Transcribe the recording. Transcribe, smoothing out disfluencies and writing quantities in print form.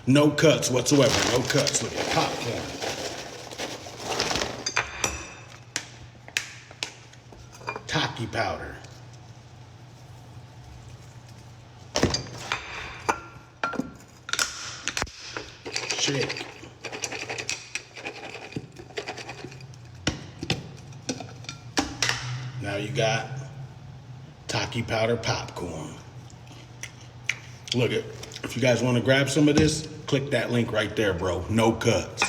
No cuts whatsoever. No cuts. Look at popcorn. Taki powder. Shake. Now you got Taki powder popcorn. Look it. If you guys want to grab some of this, click that link right there, bro. No cuts.